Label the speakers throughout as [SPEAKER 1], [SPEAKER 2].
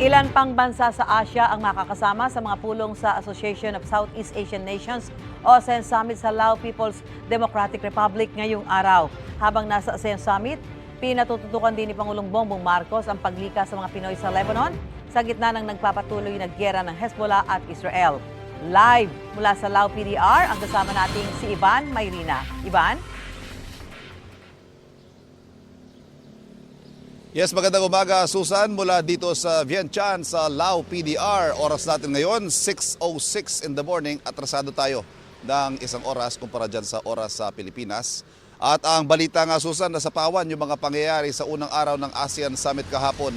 [SPEAKER 1] Ilan pang bansa sa Asia ang makakasama sa mga pulong sa Association of Southeast Asian Nations o ASEAN Summit sa Lao People's Democratic Republic ngayong araw. Habang nasa ASEAN Summit, pinatututukan din ni Pangulong Bongbong Marcos ang paglikas sa mga Pinoy sa Lebanon sa gitna ng nagpapatuloy na giyera ng Hezbollah at Israel. Live mula sa Lao PDR, ang kasama nating si Ivan Mayrina. Ivan?
[SPEAKER 2] Yes, magandang umaga, Susan. Mula dito sa Vientiane sa Lao PDR. Oras natin ngayon, 6:06 in the morning. Atrasado tayo ng isang oras kumpara dyan sa oras sa Pilipinas. At ang balita nga, Susan, nasa pawan yung mga pangyayari sa unang araw ng ASEAN Summit kahapon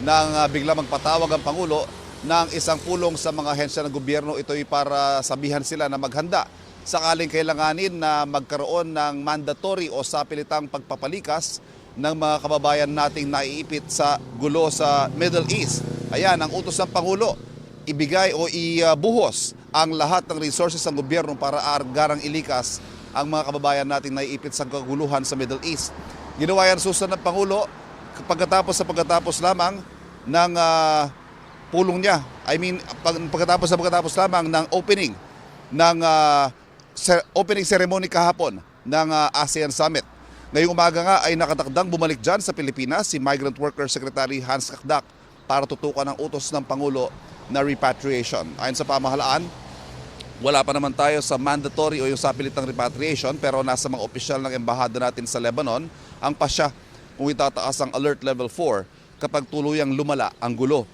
[SPEAKER 2] nang bigla magpatawag ang Pangulo ng isang pulong sa mga ahensya ng gobyerno. Ito'y para sabihan sila na maghanda sakaling kailanganin na magkaroon ng mandatory o sapilitang pagpapalikas ng mga kababayan nating naiipit sa gulo sa Middle East. Ayan, ang utos ng Pangulo, ibigay o ibuhos ang lahat ng resources ng gobyerno para garang ilikas ang mga kababayan nating naiipit sa kaguluhan sa Middle East. Ginawa yan, Susan, ng Pangulo pagkatapos lamang ng pulong niya. Pagkatapos lamang ng opening ceremony kahapon ng ASEAN Summit. Ngayong umaga nga ay nakatakdang bumalik dyan sa Pilipinas si Migrant Worker Secretary Hans Kakdak para tutukan ang utos ng Pangulo na repatriation. Ayon sa pamahalaan, wala pa naman tayo sa mandatory o yung sapilitang repatriation, pero nasa mga opisyal ng embahada natin sa Lebanon ang pasya kung itataas ang Alert Level 4 kapag tuluyang lumala ang gulo.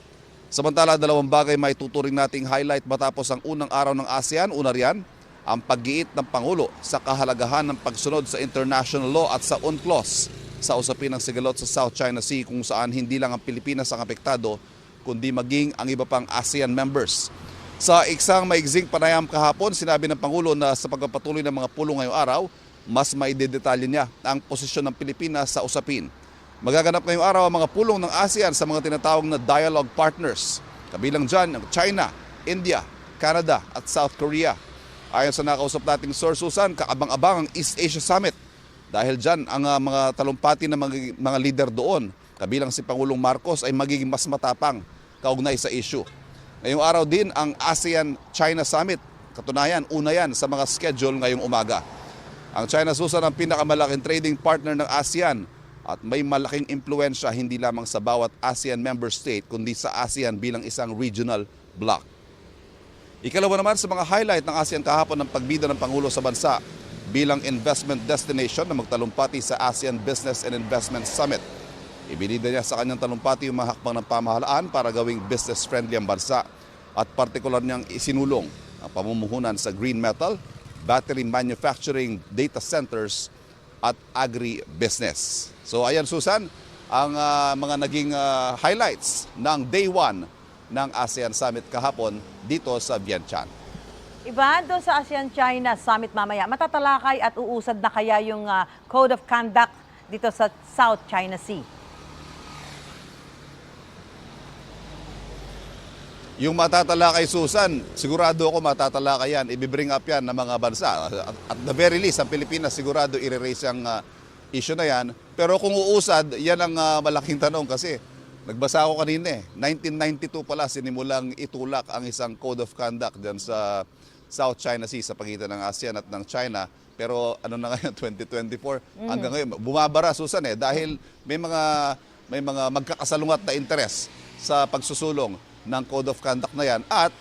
[SPEAKER 2] Samantala, dalawang bagay may tuturing nating highlight matapos ang unang araw ng ASEAN. Una riyan, ang paggiit ng Pangulo sa kahalagahan ng pagsunod sa international law at sa UNCLOS sa usapin ng sigalot sa South China Sea, kung saan hindi lang ang Pilipinas ang apektado kundi maging ang iba pang ASEAN members. Sa isang maigzing panayam kahapon, sinabi ng Pangulo na sa pagpapatuloy ng mga pulong ngayong araw, mas maidedetalye niya ang posisyon ng Pilipinas sa usapin. Magaganap ngayong araw ang mga pulong ng ASEAN sa mga tinatawag na dialogue partners. Kabilang dyan ang China, India, Canada at South Korea. Ayon sa nakausap nating source, Susan, kaabang-abang ang East Asia Summit. Dahil dyan, ang mga talumpati ng mga leader doon, kabilang si Pangulong Marcos, ay magiging mas matapang kaugnay sa issue. Ngayong araw din ang ASEAN-China Summit. Katunayan, una yan sa mga schedule ngayong umaga. Ang China, Susan, ang pinakamalaking trading partner ng ASEAN at may malaking impluensya hindi lamang sa bawat ASEAN member state kundi sa ASEAN bilang isang regional bloc. Ikalawa naman sa mga highlight ng ASEAN kahapon ng pagbida ng Pangulo sa bansa bilang investment destination na magtalumpati sa ASEAN Business and Investment Summit. Ibinida niya sa kanyang talumpati yung mga hakbang ng pamahalaan para gawing business-friendly ang bansa at partikular niyang isinulong ang pamumuhunan sa green metal, battery manufacturing, data centers at agri-business. So ayan, Susan, ang mga naging highlights ng Day 1 ng ASEAN Summit kahapon dito sa Vientiane.
[SPEAKER 1] Ivan, doon sa ASEAN-China Summit mamaya, matatalakay at uusad na kaya yung Code of Conduct dito sa South China Sea?
[SPEAKER 2] Yung matatalakay, Susan, sigurado ako matatalakay yan. Ibibring up yan ng mga bansa. At the very least, ang Pilipinas sigurado i-raise ang issue na yan. Pero kung uusad, yan ang malaking tanong kasi nagbasa ako kanina 1992 pala sinimulang itulak ang isang Code of Conduct dyan sa South China Sea sa pagitan ng ASEAN at ng China. Pero ano na ngayon, 2024, hanggang ngayon, bumabara, Susan dahil may mga magkakasalungat na interes sa pagsusulong ng Code of Conduct na yan. At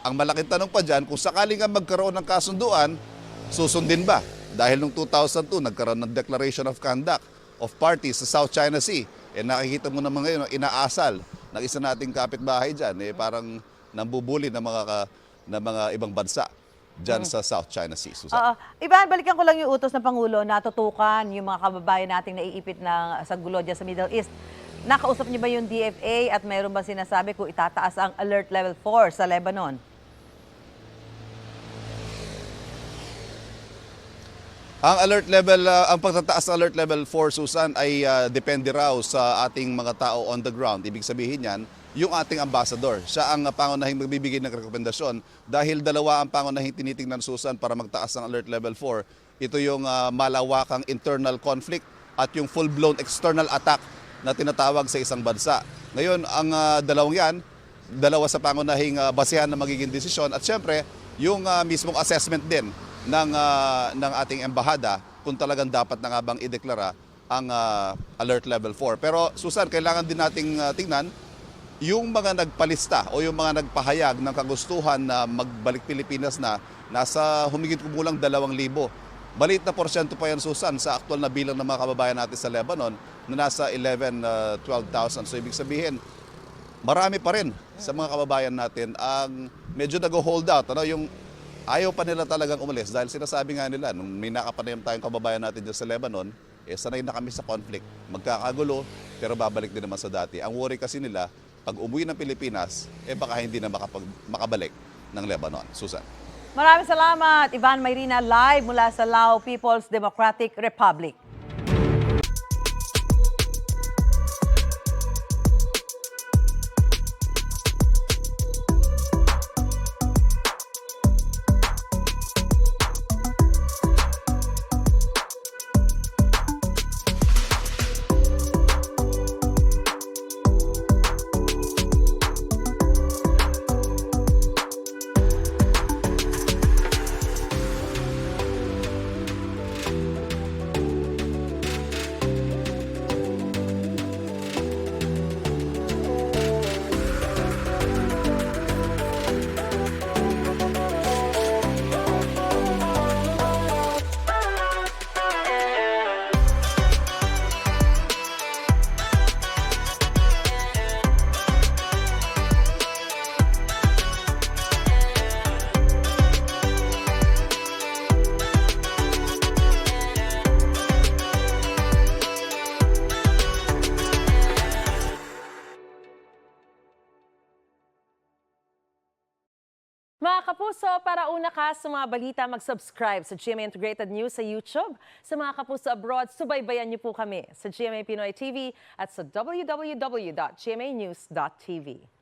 [SPEAKER 2] ang malaking tanong pa dyan, kung sakaling nga magkaroon ng kasunduan, susundin ba? Dahil noong 2002, nagkaroon ng Declaration of Conduct of Parties sa South China Sea. Nakikita mo naman ngayon, inaasal ng isa nating kapitbahay dyan. Parang nambubuli ng mga ibang bansa dyan sa South China Sea.
[SPEAKER 1] Ivan, balikan ko lang yung utos ng Pangulo na tutukan yung mga kababayan nating naiipit sa gulo dyan sa Middle East. Nakausap niyo ba yung DFA at mayroon ba sinasabi kung itataas ang Alert Level 4 sa Lebanon?
[SPEAKER 2] Ang pagtataas ng Alert Level 4, Susan, ay depende raw sa ating mga tao on the ground. Ibig sabihin yan, yung ating ambassador. Siya ang pangunahing magbibigay ng rekomendasyon dahil dalawa ang pangunahing tinitingnan, Susan, para magtaas ng Alert Level 4. Ito yung malawakang internal conflict at yung full-blown external attack na tinatawag sa isang bansa. Ngayon, ang dalawang yan, dalawa sa pangunahing basehan na magiging desisyon at syempre, yung mismong assessment din ng ating embahada kung talagang dapat na nga bang ideklara ang Alert Level 4. Pero Susan, kailangan din nating tingnan yung mga nagpalista o yung mga nagpahayag ng kagustuhan na magbalik Pilipinas na nasa humigit kumulang 2,000. Maliit na porsyento pa yan, Susan, sa aktual na bilang ng mga kababayan natin sa Lebanon na nasa 12,000. So ibig sabihin, marami pa rin sa mga kababayan natin ang medyo nag-hold out. Yung ayaw pa nila talagang umalis dahil sinasabi nga nila, nung may nakapanayam tayong kababayan natin dyan sa Lebanon, sanay na kami sa conflict. Magkakagulo, pero babalik din naman sa dati. Ang worry kasi nila, pag umuwi ng Pilipinas, baka hindi na makabalik ng Lebanon. Susan.
[SPEAKER 1] Maraming salamat, Ivan Mayrina, live mula sa Lao People's Democratic Republic.
[SPEAKER 3] Mga kapuso, para una ka sa mga balita, mag-subscribe sa GMA Integrated News sa YouTube. Sa mga kapuso abroad, subaybayan niyo po kami sa GMA Pinoy TV at sa www.gmanews.tv.